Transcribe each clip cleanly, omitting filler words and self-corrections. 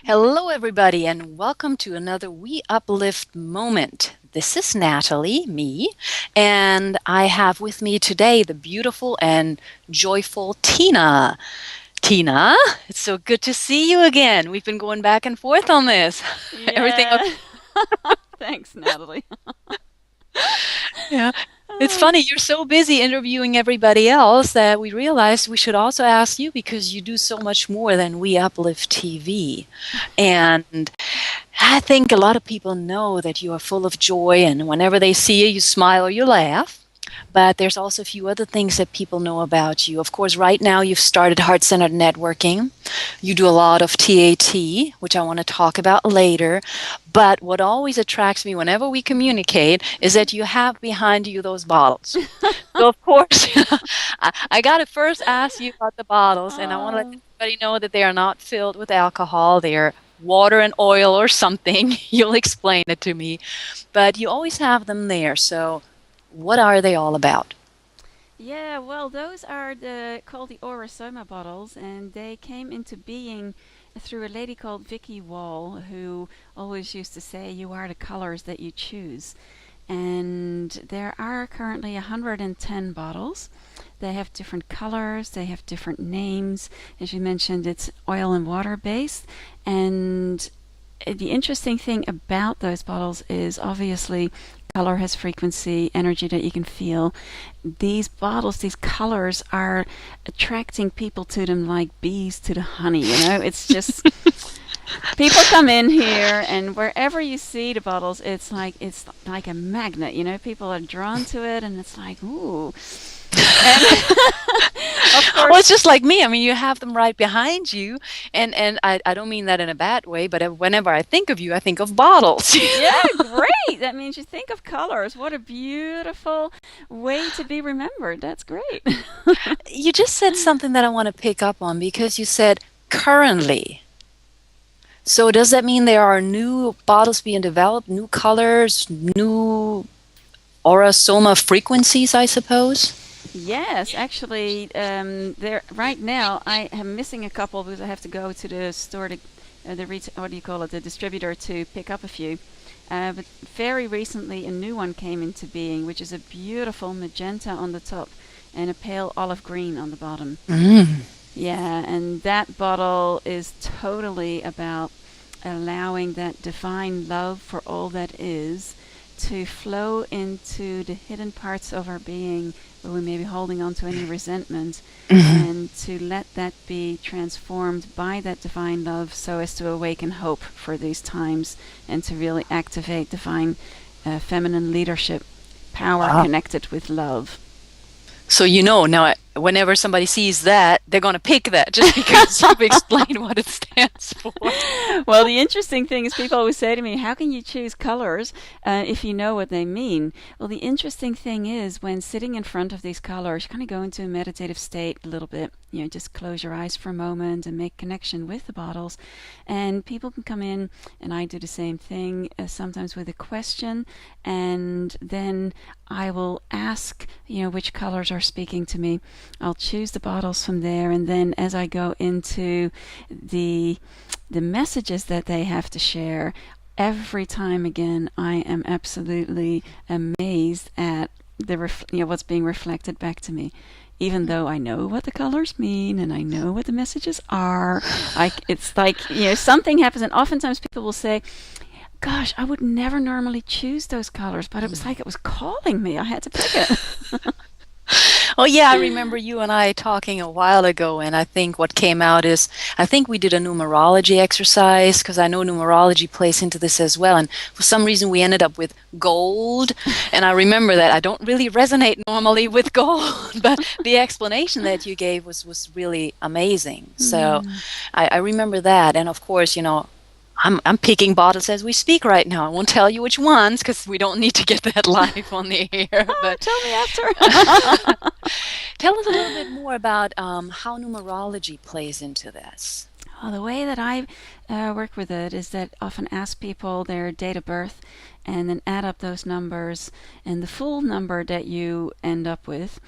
Hello, everybody, and welcome to another We Uplift moment. This is Natalie, me, and I have with me today the beautiful and joyful Tina. Tina, it's so good to see you again. We've been going back and forth on this. Everything Yeah. Thanks, Natalie. Yeah. It's Ah, funny, you're so busy interviewing everybody else that we realized we should also ask you because you do so much more than We Uplift TV. And I think a lot of people know that you are full of joy, and whenever they see you, you smile or you laugh. But there's also a few other things that people know about you. Of course, right now you've started heart centered networking. You do a lot of TAT, which I want to talk about later. But what always attracts me whenever we communicate is that you have behind you those bottles. So, of course, I got to first ask you about the bottles, and I want to let oh, everybody know that they are not filled with alcohol. They are water and oil or something. You'll explain it to me. But you always have them there. So, what are they all about? yeah. Well, those are the called the Aura Soma bottles, and they came into being through a lady called Vicky Wall, who always used to say, "You are the colors that you choose." And there are currently 110 bottles. They have different colors, they have different names. As you mentioned, it's oil and water based. And the interesting thing about those bottles is obviously color has frequency, energy that you can feel. These bottles, these colors are attracting people to them like bees to the honey, It's just people come in here and wherever you see the bottles, it's like a magnet, People are drawn to it and it's like, ooh. And of Well, it's course, just like me. I mean, you have them right behind you, and I don't mean that in a bad way, but whenever I think of you, I think of bottles. yeah, great. That means you think of colors. What a beautiful way to be remembered. That's great. You just said something that I want to pick up on because you said currently. So does that mean there are new bottles being developed, new colors, new aura soma frequencies, I suppose? Yes, actually, there right now I am missing a couple because I have to go to the store to what do you call it, the distributor to pick up a few. But very recently, a new one came into being, which is a beautiful magenta on the top and a pale olive green on the bottom. Mm. Yeah, and that bottle is totally about allowing that divine love for all that is to flow into the hidden parts of our being where we may be holding on to any resentment, Mhm. and to let that be transformed by that divine love so as to awaken hope for these times and to really activate divine feminine leadership power Wow. connected with love. So you know now, whenever somebody sees that, they're going to pick that just because you've explained what it stands for. Well, the interesting thing is people always say to me, how can you choose colors if you know what they mean? Well, the interesting thing is when sitting in front of these colors, you kind of go into a meditative state a little bit. Just close your eyes for a moment and make connection with the bottles. And people can come in, and I do the same thing, sometimes with a question, and then I will ask, which colors are speaking to me. I'll choose the bottles from there, and then as I go into the the messages that they have to share, every time again, I am absolutely amazed at what's being reflected back to me. Even though I know what the colors mean and I know what the messages are, it's like something happens, and oftentimes people will say, "Gosh, I would never normally choose those colors, but it was like it was calling me. I had to pick it." Oh, yeah, I remember you and I talking a while ago, and I think what came out is I think we did a numerology exercise because I know numerology plays into this as well. And for some reason, we ended up with gold. And I remember that I don't really resonate normally with gold, but the explanation that you gave was really amazing. So Hmm. I remember that. And of course, I'm picking bottles as we speak right now. I won't tell you which ones because we don't need to get that live on the air. Oh, But tell me after. tell us a little bit more about how numerology plays into this. Well, the way that I work with it is that often ask people their date of birth and then add up those numbers, and the full number that you end up with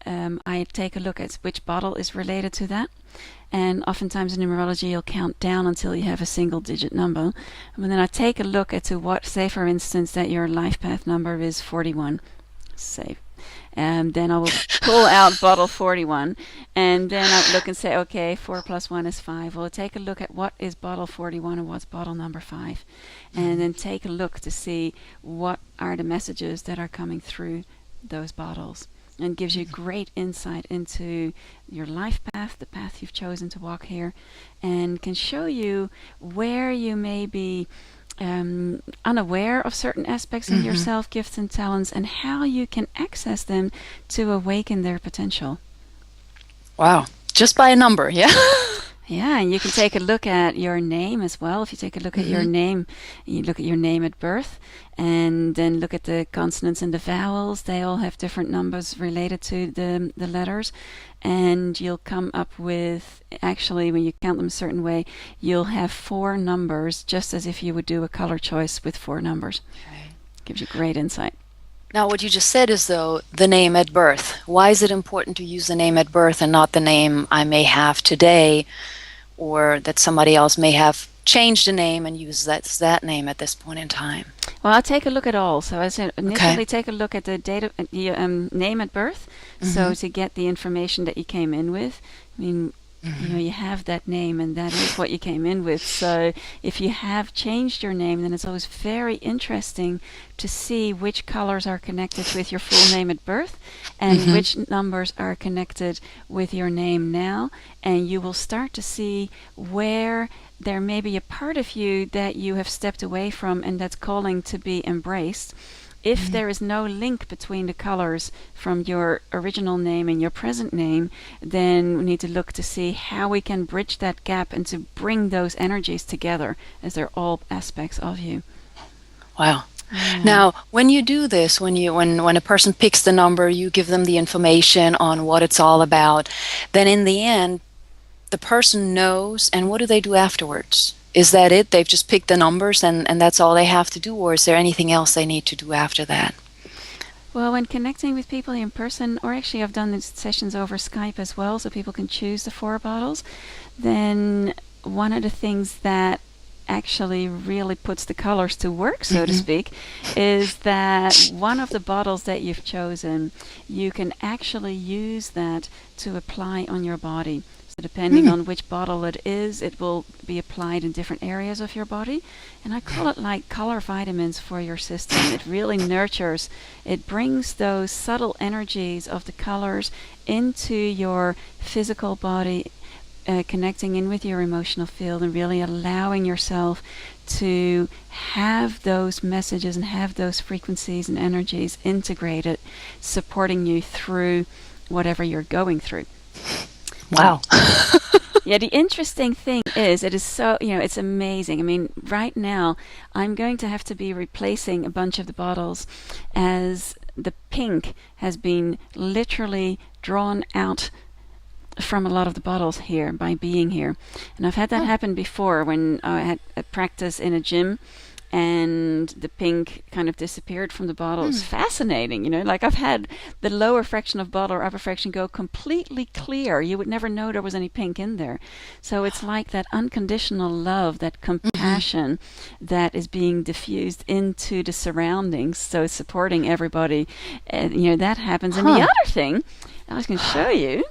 I take a look at which bottle is related to that. And oftentimes in numerology, you'll count down until you have a single digit number. And then I take a look at to what, say for instance, that your life path number is 41. Say, and then I will pull out bottle 41, and then I'll look and say, okay, 4 plus 1 is 5. Well, take a look at what is bottle 41 and what's bottle number 5, and then take a look to see what are the messages that are coming through those bottles, and gives you great insight into your life path, the path you've chosen to walk here, and can show you where you may be unaware of certain aspects in yourself, gifts and talents, and how you can access them to awaken their potential. Wow. Just by a number, yeah? Yeah, and you can take a look at your name as well. If you take a look at your name, you look at your name at birth, and then look at the consonants and the vowels. They all have different numbers related to the letters, and you'll come up with, actually, when you count them a certain way, you'll have 4 numbers, just as if you would do a color choice with 4 numbers. Okay. Gives you great insight. Now, what you just said is, though, the name at birth. Why is it important to use the name at birth and not the name I may have today, or that somebody else may have changed the name and use that name at this point in time? Well, I'll take a look at all. So I said initially take a look at the date of the name at birth, so to get the information that you came in with. I mean, you know, you have that name, and that is what you came in with. So if you have changed your name, then it's always very interesting to see which colors are connected with your full name at birth, and which numbers are connected with your name now. And you will start to see where there may be a part of you that you have stepped away from and that's calling to be embraced. If there is no link between the colors from your original name and your present name, then we need to look to see how we can bridge that gap and to bring those energies together, as they're all aspects of you. Wow. Now, when you do this, when a person picks the number, you give them the information on what it's all about, then in the end, the person knows, and what do they do afterwards? Is that it? They've just picked the numbers and that's all they have to do, or is there anything else they need to do after that? Well, when connecting with people in person, or actually I've done these sessions over Skype as well, so people can choose the 4 bottles, then one of the things that actually really puts the colors to work, so to speak, is that one of the bottles that you've chosen, you can actually use that to apply on your body. Depending on which bottle it is, it will be applied in different areas of your body. And I call it like color vitamins for your system. It really nurtures, it brings those subtle energies of the colors into your physical body, connecting in with your emotional field and really allowing yourself to have those messages and have those frequencies and energies integrated, supporting you through whatever you're going through. Wow. Yeah, the interesting thing is, it is so, it's amazing. I mean, right now, I'm going to have to be replacing a bunch of the bottles, as the pink has been literally drawn out from a lot of the bottles here by being here. And I've had that happen before when I had a practice in a gym, and the pink kind of disappeared from the bottle. It's fascinating, like I've had the lower fraction of bottle or upper fraction go completely clear. You would never know there was any pink in there. So it's like that unconditional love, that compassion that is being diffused into the surroundings, so supporting everybody. That happens. And the other thing I was going to show you,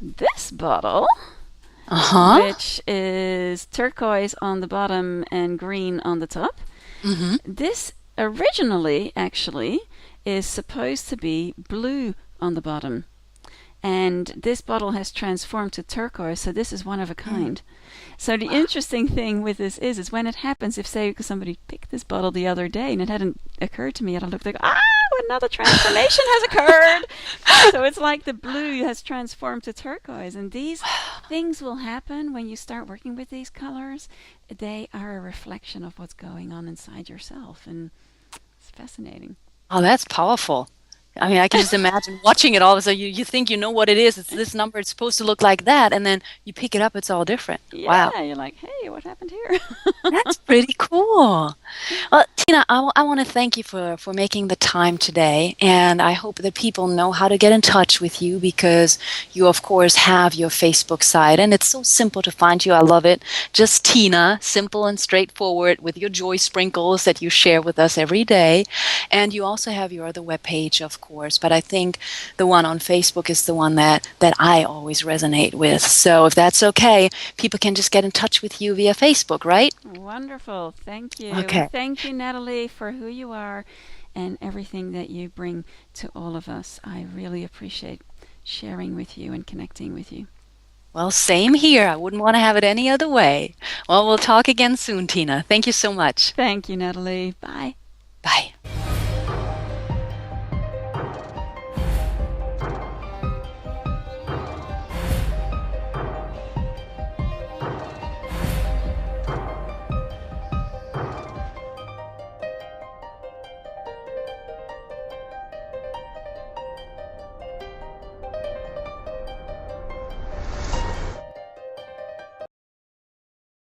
this bottle, which is turquoise on the bottom and green on the top. This originally actually is supposed to be blue on the bottom, and this bottle has transformed to turquoise, so this is one of a kind. So the interesting thing with this is when it happens, if say somebody picked this bottle the other day and it hadn't occurred to me, I'd look like, another transformation has occurred. So it's like the blue has transformed to turquoise, and these things will happen when you start working with these colors. They are a reflection of what's going on inside yourself, and it's fascinating. Oh, that's powerful. I mean, I can just imagine watching it all. So you think you know what it is. It's this number. It's supposed to look like that. And then you pick it up. It's all different. Yeah, wow. You're like, hey, what happened here? That's pretty cool. Well, Tina, I want to thank you for making the time today. And I hope that people know how to get in touch with you because you, of course, have your Facebook site. And it's so simple to find you. I love it. Just Tina, simple and straightforward with your joy sprinkles that you share with us every day. And you also have your other webpage, of course. But I think the one on Facebook is the one that I always resonate with. So if that's okay, people can just get in touch with you via Facebook, right? Wonderful. Thank you. And Okay. thank you, Natalie, for who you are and everything that you bring to all of us. I really appreciate sharing with you and connecting with you. Well, same here. I wouldn't want to have it any other way. Well, we'll talk again soon, Tina. Thank you so much. Thank you, Natalie. Bye. Bye.